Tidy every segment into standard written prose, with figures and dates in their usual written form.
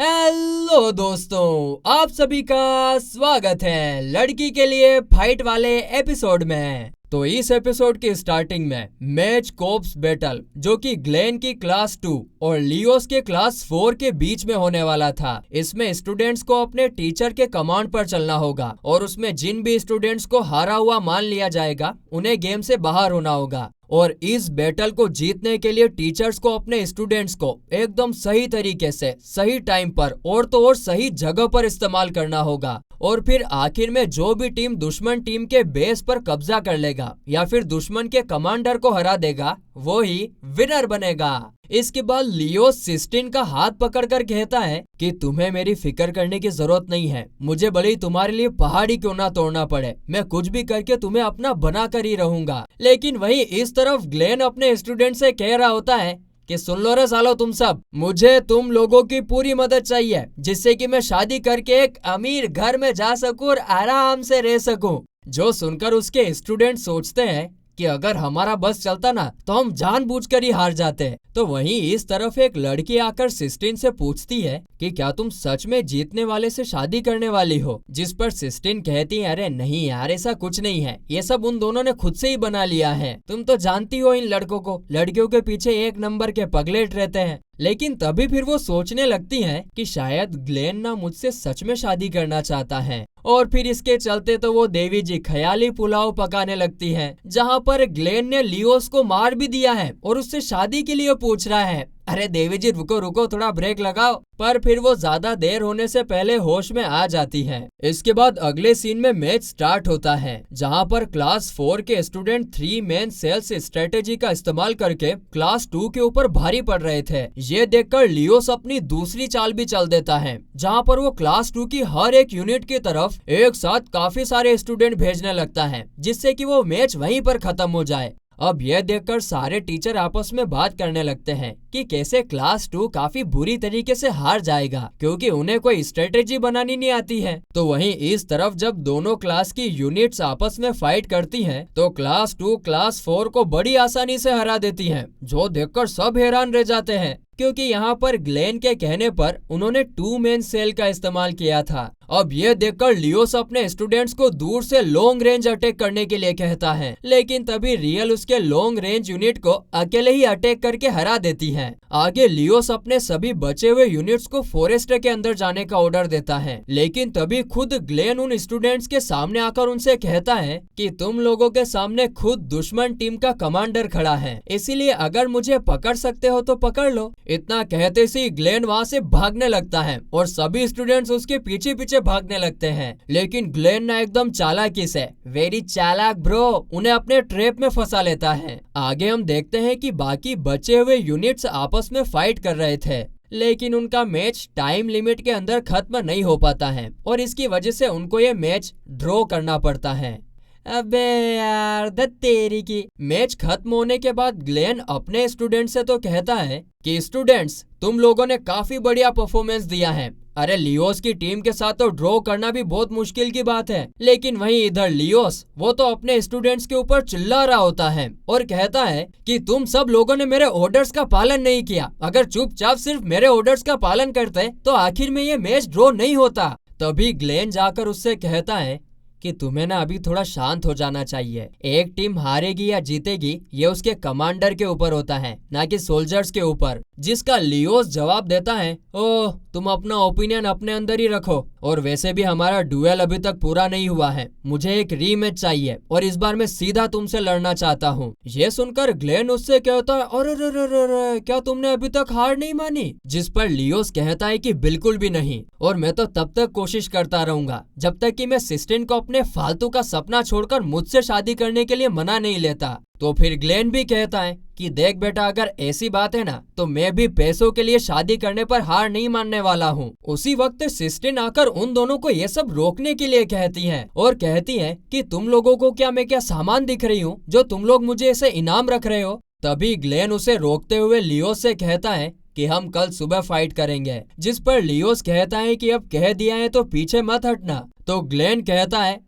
Hello दोस्तों, आप सभी का स्वागत है लड़की के लिए फाइट वाले एपिसोड में। तो इस एपिसोड की स्टार्टिंग में मैच कोप्स बैटल जो कि ग्लेन की क्लास 2 और लियोस के क्लास 4 के बीच में होने वाला था। इसमें स्टूडेंट्स को अपने टीचर के कमांड पर चलना होगा और उसमें जिन भी स्टूडेंट्स को हारा हुआ मान लिया जाएगा उन्हें गेम से बाहर होना होगा। और इस बैटल को जीतने के लिए टीचर्स को अपने स्टूडेंट्स को एकदम सही तरीके से सही टाइम पर और सही जगह पर इस्तेमाल करना होगा। और फिर आखिर में जो भी टीम दुश्मन टीम के बेस पर कब्जा कर लेगा या फिर दुश्मन के कमांडर को हरा देगा वो ही विनर बनेगा। इसके बाद लियो सिस्टीन का हाथ पकड़कर कहता है कि तुम्हें मेरी फिक्र करने की जरूरत नहीं है, मुझे भले ही तुम्हारे लिए पहाड़ी क्यों ना तोड़ना पड़े, मैं कुछ भी करके तुम्हें अपना बना कर ही रहूंगा। लेकिन वहीं इस तरफ ग्लेन अपने स्टूडेंट से कह रहा होता है कि सुन लो रे सालो तुम सब, मुझे तुम लोगों की पूरी मदद चाहिए जिससे कि मैं शादी करके एक अमीर घर में जा सकूं और आराम से रह सकूं। जो सुनकर उसके स्टूडेंट सोचते हैं कि अगर हमारा बस चलता ना तो हम जानबूझकर ही हार जाते। तो वहीं इस तरफ एक लड़की आकर सिस्टीन से पूछती है कि क्या तुम सच में जीतने वाले से शादी करने वाली हो, जिस पर सिस्टीन कहती है अरे नहीं यार, ऐसा कुछ नहीं है, ये सब उन दोनों ने खुद से ही बना लिया है। तुम तो जानती हो इन लड़कों को, लड़कियों के पीछे एक नंबर के पगलेट रहते हैं। लेकिन तभी फिर वो सोचने लगती हैं कि शायद ग्लेन ना मुझसे सच में शादी करना चाहता है। और फिर इसके चलते तो वो देवी जी ख्याली पुलाव पकाने लगती हैं, जहाँ पर ग्लेन ने लियोस को मार भी दिया है और उससे शादी के लिए पूछ रहा है। अरे देवी जी रुको रुको, थोड़ा ब्रेक लगाओ। पर फिर वो ज्यादा देर होने से पहले होश में आ जाती है। इसके बाद अगले सीन में मैच स्टार्ट होता है, जहाँ पर क्लास 4 के स्टूडेंट 3 मैन सेल्स स्ट्रेटेजी का इस्तेमाल करके क्लास 2 के ऊपर भारी पड़ रहे थे। ये देखकर लियोस अपनी दूसरी चाल भी चल देता है, जहाँ पर वो क्लास 2 की हर एक यूनिट की तरफ एक साथ काफी सारे स्टूडेंट भेजने लगता है, जिससे कि वो मैच वहीं पर खत्म हो जाए। अब यह देखकर सारे टीचर आपस में बात करने लगते हैं कि कैसे क्लास 2 काफी बुरी तरीके से हार जाएगा क्योंकि उन्हें कोई स्ट्रेटेजी बनानी नहीं आती है। तो वहीं इस तरफ जब दोनों क्लास की यूनिट्स आपस में फाइट करती हैं, तो क्लास 2 क्लास 4 को बड़ी आसानी से हरा देती है, जो देखकर सब हैरान रह जाते हैं क्योंकि यहाँ पर ग्लेन के कहने पर उन्होंने 2 मैन सेल का इस्तेमाल किया था। अब ये देखकर लियोस अपने स्टूडेंट्स को दूर से लॉन्ग रेंज अटैक करने के लिए कहता है, लेकिन तभी रियल उसके लॉन्ग रेंज यूनिट को अकेले ही अटैक करके हरा देती है। आगे लियोस अपने सभी बचे हुए यूनिट्स को फॉरेस्ट के अंदर जाने का ऑर्डर देता है, लेकिन तभी खुद ग्लेन उन स्टूडेंट्स के सामने आकर उनसे कहता है कि तुम लोगों के सामने खुद दुश्मन टीम का कमांडर खड़ा है, इसीलिए अगर मुझे पकड़ सकते हो तो पकड़ लो। इतना कहते ही ग्लेन वहाँ से भागने लगता है और सभी स्टूडेंट्स उसके पीछे पीछे भागने लगते हैं। लेकिन ग्लेन ना एकदम चालाकी से, वेरी चालाक ब्रो, उन्हें अपने ट्रैप में फंसा लेता है। आगे हम देखते हैं कि बाकी बचे हुए यूनिट्स आपस में फाइट कर रहे थे, लेकिन उनका मैच टाइम लिमिट के अंदर खत्म नहीं हो पाता है और इसकी वजह से उनको ये मैच ड्रॉ करना पड़ता है। अबे यार तेरी की। मैच खत्म होने के बाद ग्लेन अपने स्टूडेंट से तो कहता है कि स्टूडेंट्स तुम लोगों ने काफी बढ़िया परफॉर्मेंस दिया है। अरे लियोस की टीम के साथ तो ड्रॉ करना भी बहुत मुश्किल की बात है, लेकिन वहीं इधर लियोस वो तो अपने स्टूडेंट्स के ऊपर चिल्ला रहा होता है और कहता है कि तुम सब लोगों ने मेरे ऑर्डर्स का पालन नहीं किया, अगर चुपचाप सिर्फ मेरे ऑर्डर्स का पालन करते तो आखिर में ये मैच ड्रॉ नहीं होता। तभी ग्लेन जाकर उससे कहता है कि तुम्हें ना अभी थोड़ा शांत हो जाना चाहिए। एक टीम हारेगी या जीतेगी ये उसके कमांडर के ऊपर होता है, ना कि सोल्जर्स के ऊपर। जिसका लियोस जवाब देता है, ओह तुम अपना ओपिनियन अपने अंदर ही रखो, और वैसे भी हमारा डुएल अभी तक पूरा नहीं हुआ है, मुझे एक रीमैच चाहिए और इस बार मैं सीधा तुमसे लड़ना चाहता हूँ। ये सुनकर ग्लेन उससे कहता है, अरे क्या तुमने अभी तक हार नहीं मानी? जिस पर लियोस कहता है कि बिल्कुल भी नहीं, और मैं तो तब तक कोशिश करता रहूंगा जब तक कि मैं सिस्टिन को अपने फालतू का सपना छोड़कर मुझसे शादी करने के लिए मना नहीं लेता। तो फिर ग्लेन भी कहता है कि देख बेटा, अगर ऐसी बात है ना तो मैं भी पैसों के लिए शादी करने पर हार नहीं मानने वाला हूँ। उसी वक्त सिस्टिन आकर उन दोनों को ये सब रोकने के लिए कहती है और कहती है कि तुम लोगों को क्या मैं क्या सामान दिख रही हूँ जो तुम लोग मुझे ऐसे इनाम रख रहे हो? तभी ग्लेन उसे रोकते हुए लियोस से कहता है कि हम कल सुबह फाइट करेंगे। जिस पर लियोस कहता है कि अब कह दिया है तो पीछे मत हटना। तो ग्लेन कहता है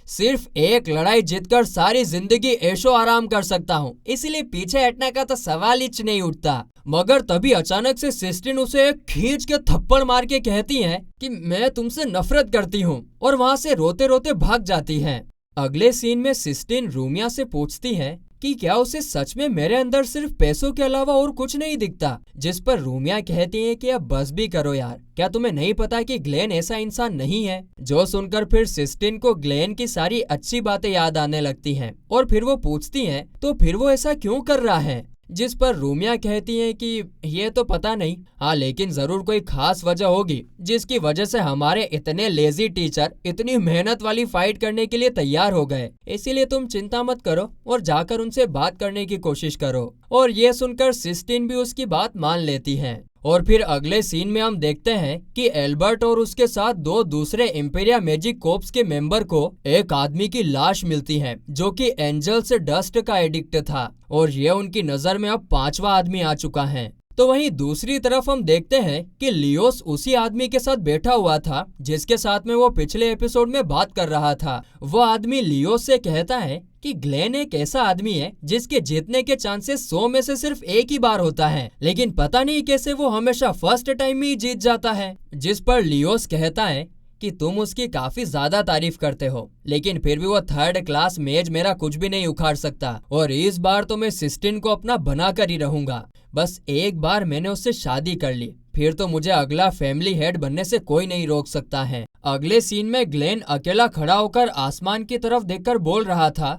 सिर्फ एक लड़ाई जीतकर सारी जिंदगी ऐशो आराम कर सकता हूँ, इसलिए पीछे हटने का तो सवाल ही नहीं उठता। मगर तभी अचानक से सिस्टीन उसे खींच के थप्पड़ मार के कहती है कि मैं तुमसे नफरत करती हूँ, और वहाँ से रोते रोते भाग जाती है। अगले सीन में सिस्टीन रूमिया से पूछती है कि क्या उसे सच में मेरे अंदर सिर्फ पैसों के अलावा और कुछ नहीं दिखता, जिस पर रूमिया कहती है कि अब बस भी करो यार, क्या तुम्हें नहीं पता कि ग्लेन ऐसा इंसान नहीं है। जो सुनकर फिर सिस्टीन को ग्लेन की सारी अच्छी बातें याद आने लगती हैं, और फिर वो पूछती हैं तो फिर वो ऐसा क्यों कर रहा है, जिस पर रूमिया कहती है कि ये तो पता नहीं, हाँ लेकिन जरूर कोई खास वजह होगी जिसकी वजह से हमारे इतने लेजी टीचर इतनी मेहनत वाली फाइट करने के लिए तैयार हो गए, इसीलिए तुम चिंता मत करो और जाकर उनसे बात करने की कोशिश करो। और ये सुनकर सिस्टीन भी उसकी बात मान लेती है। और फिर अगले सीन में हम देखते हैं कि एल्बर्ट और उसके साथ दो दूसरे इम्पेरिया मैजिक कोर्प्स के मेंबर को एक आदमी की लाश मिलती है जो कि एंजल्स डस्ट का एडिक्ट था, और ये उनकी नजर में अब 5वां आदमी आ चुका है। तो वहीं दूसरी तरफ हम देखते हैं कि लियोस उसी आदमी के साथ बैठा हुआ था जिसके साथ में वो पिछले एपिसोड में बात कर रहा था। वो आदमी लियोस से कहता है कि ग्लेन एक ऐसा आदमी है जिसके जीतने के चांसेस 100 में से सिर्फ एक ही बार होता है, लेकिन पता नहीं कैसे वो हमेशा फर्स्ट टाइम ही जीत जाता है। जिस पर लियोस कहता है कि तुम उसकी काफी ज्यादा तारीफ करते हो, लेकिन फिर भी वो 3rd क्लास मेज मेरा कुछ भी नहीं उखाड़ सकता, और इस बार तो मैं सिस्टीन को अपना बना कर ही रहूंगा। बस एक बार मैंने उससे शादी कर ली, फिर तो मुझे अगला फैमिली हेड बनने से कोई नहीं रोक सकता है। अगले सीन में ग्लेन अकेला खड़ा होकर आसमान की तरफ देखकर बोल रहा था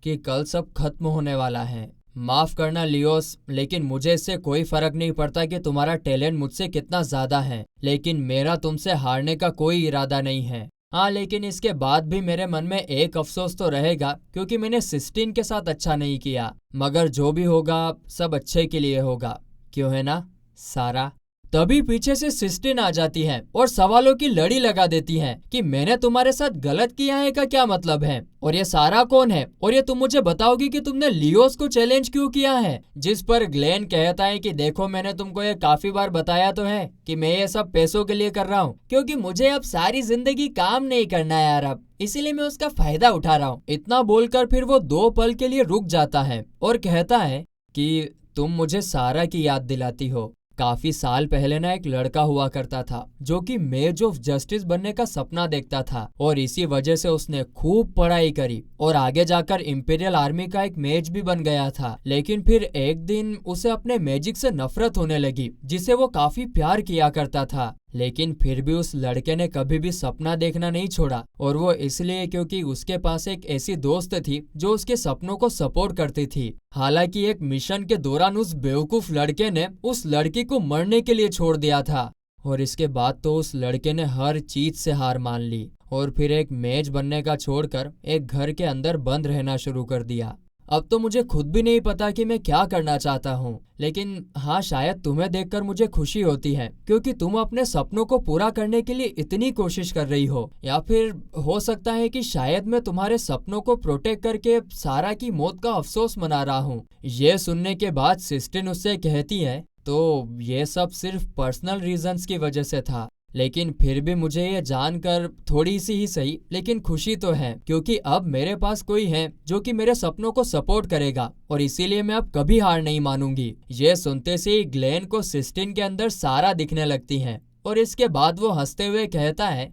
कि कल सब खत्म होने वाला है। माफ करना लियोस, लेकिन मुझे इससे कोई फर्क नहीं पड़ता कि तुम्हारा टैलेंट मुझसे कितना ज्यादा है, लेकिन मेरा तुमसे हारने का कोई इरादा नहीं है। हाँ, लेकिन इसके बाद भी मेरे मन में एक अफसोस तो रहेगा क्योंकि मैंने सिस्टीन के साथ अच्छा नहीं किया, मगर जो भी होगा सब अच्छे के लिए होगा, क्यों है ना सारा। तभी पीछे से सिस्टीन आ जाती है और सवालों की लड़ी लगा देती है कि मैंने तुम्हारे साथ गलत किया है का क्या मतलब है, और ये सारा कौन है, और ये तुम मुझे बताओगी कि तुमने लियोस को चैलेंज क्यों किया है। जिस पर ग्लेन कहता है कि देखो मैंने तुमको ये काफी बार बताया तो है कि मैं ये सब पैसों के लिए कर रहा हूँ, क्योंकि मुझे अब सारी जिंदगी काम नहीं करना है यार, अब इसीलिए मैं उसका फायदा उठा रहा हूँ। इतना बोलकर फिर वो 2 पल के लिए रुक जाता है और कहता है कि तुम मुझे सारा की याद दिलाती हो। काफी साल पहले ना एक लड़का हुआ करता था जो कि मेज ऑफ जस्टिस बनने का सपना देखता था, और इसी वजह से उसने खूब पढ़ाई करी और आगे जाकर इंपीरियल आर्मी का एक मेज भी बन गया था। लेकिन फिर एक दिन उसे अपने मैजिक से नफरत होने लगी जिसे वो काफी प्यार किया करता था, लेकिन फिर भी उस लड़के ने कभी भी सपना देखना नहीं छोड़ा, और वो इसलिए क्योंकि उसके पास एक ऐसी दोस्त थी जो उसके सपनों को सपोर्ट करती थी। हालांकि एक मिशन के दौरान उस बेवकूफ लड़के ने उस लड़की को मरने के लिए छोड़ दिया था, और इसके बाद तो उस लड़के ने हर चीज से हार मान ली और फिर एक मेज बनने का छोड़कर एक घर के अंदर बंद रहना शुरू कर दिया। अब तो मुझे खुद भी नहीं पता कि मैं क्या करना चाहता हूँ, लेकिन हाँ शायद तुम्हें देखकर मुझे खुशी होती है क्योंकि तुम अपने सपनों को पूरा करने के लिए इतनी कोशिश कर रही हो, या फिर हो सकता है कि शायद मैं तुम्हारे सपनों को प्रोटेक्ट करके सारा की मौत का अफसोस मना रहा हूँ। ये सुनने के बाद सिस्टीन उससे कहती है तो ये सब सिर्फ पर्सनल रीजंस की वजह से था, लेकिन फिर भी मुझे ये जानकर थोड़ी सी ही सही लेकिन खुशी तो है क्योंकि अब मेरे पास कोई है जो कि मेरे सपनों को सपोर्ट करेगा, और इसीलिए मैं अब कभी हार नहीं मानूंगी। ये सुनते से ही ग्लेन को सिस्टीन के अंदर सारा दिखने लगती है, और इसके बाद वो हंसते हुए कहता है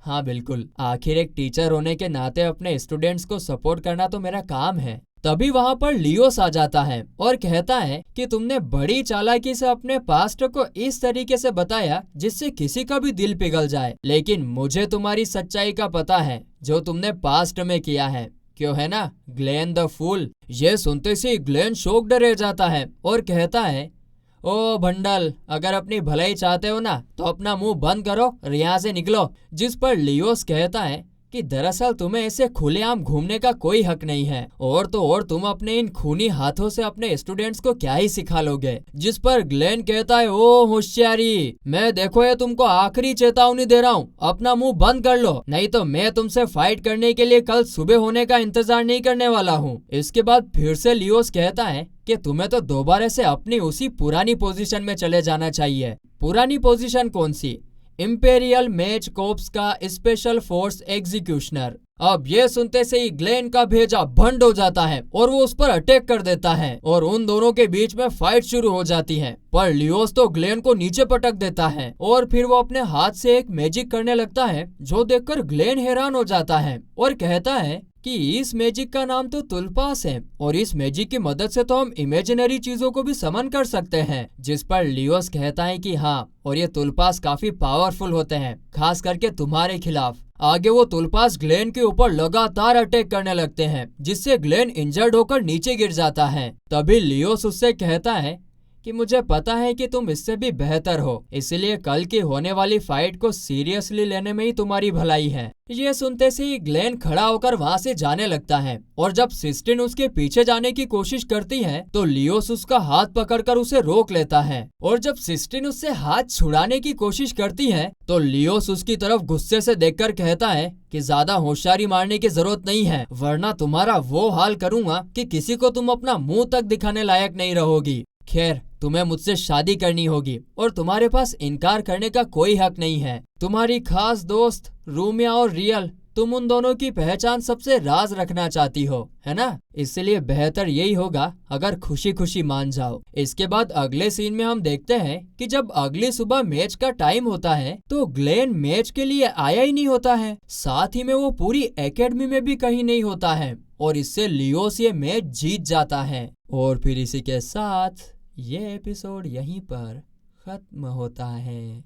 हाँ बिल्कुल, आखिर एक टीचर होने के नाते अपने स्टूडेंट्स को सपोर्ट करना तो मेरा काम है। तभी वहाँ पर लियोस आ जाता है और कहता है कि तुमने बड़ी चालाकी से अपने पास्ट को इस तरीके से बताया जिससे किसी का भी दिल पिघल जाए, लेकिन मुझे तुम्हारी सच्चाई का पता है जो तुमने पास्ट में किया है, क्यों है ना ग्लेन द फूल। ये सुनते से ग्लेन शॉक्ड रह जाता है और कहता है ओ भंडल, अगर अपनी भलाई चाहते हो ना तो अपना मुंह बंद करो और यहाँ से निकलो। जिस पर लियोस कहता है कि दरअसल तुम्हें ऐसे खुलेआम घूमने का कोई हक नहीं है, और तो और तुम अपने इन खूनी हाथों से अपने स्टूडेंट्स को क्या ही सिखा लोगे। जिस पर ग्लेन कहता है ओ होशियारी, मैं देखो ये तुमको आखिरी चेतावनी दे रहा हूँ, अपना मुंह बंद कर लो, नहीं तो मैं तुमसे फाइट करने के लिए कल सुबह होने का इंतजार नहीं करने वाला हूँ। इसके बाद फिर से लियोस कहता है कि तुम्हें तो दोबारा से अपनी उसी पुरानी पोजीशन में चले जाना चाहिए। पुरानी पोजीशन कौन सी? इंपेरियल मेज कोर्प्स का स्पेशल फोर्स एग्जीक्यूशनर। अब ये सुनते से ही ग्लेन का भेजा भंड हो जाता है और वो उस पर अटैक कर देता है और उन दोनों के बीच में फाइट शुरू हो जाती है। पर लियोस तो ग्लेन को नीचे पटक देता है और फिर वो अपने हाथ से एक मैजिक करने लगता है, जो देखकर ग्लेन हैरान हो जाता है और कहता है कि इस मैजिक का नाम तो तुलपास है और इस मैजिक की मदद से तो हम इमेजिनरी चीजों को भी समन कर सकते हैं। जिस पर लियोस कहता है कि हाँ, और ये तुलपास काफी पावरफुल होते हैं, खास करके तुम्हारे खिलाफ। आगे वो तुलपास ग्लेन के ऊपर लगातार अटैक करने लगते हैं, जिससे ग्लेन इंजर्ड होकर नीचे गिर जाता है। तभी लियोस उससे कहता है कि मुझे पता है कि तुम इससे भी बेहतर हो, इसलिए कल की होने वाली फाइट को सीरियसली लेने में ही तुम्हारी भलाई है। ये सुनते से ही ग्लेन खड़ा होकर वहाँ से जाने लगता है और जब सिस्टिन उसके पीछे जाने की कोशिश करती है तो लियोस उसका हाथ पकड़कर उसे रोक लेता है और जब सिस्टिन उससे हाथ छुड़ाने की कोशिश करती है तो लियोस उसकी तरफ गुस्से से देखकर कहता है कि ज्यादा होशियारी मारने की जरूरत नहीं है, वरना तुम्हारा वो हाल करूंगा कि किसी को तुम अपना मुंह तक दिखाने लायक नहीं रहोगी। खैर, तुम्हें मुझसे शादी करनी होगी और तुम्हारे पास इनकार करने का कोई हक नहीं है। तुम्हारी खास दोस्त रूमिया और रियल, तुम उन दोनों की पहचान सबसे राज रखना चाहती हो, है ना? इसलिए बेहतर यही होगा अगर खुशी खुशी मान जाओ। इसके बाद अगले सीन में हम देखते हैं कि जब अगली सुबह मैच का टाइम होता है तो ग्लेन मैच के लिए आया ही नहीं होता है, साथ ही में वो पूरी एकेडमी में भी कहीं नहीं होता है और इससे लियोस ये मैच जीत जाता है। और फिर इसी के साथ ये एपिसोड यहीं पर खत्म होता है।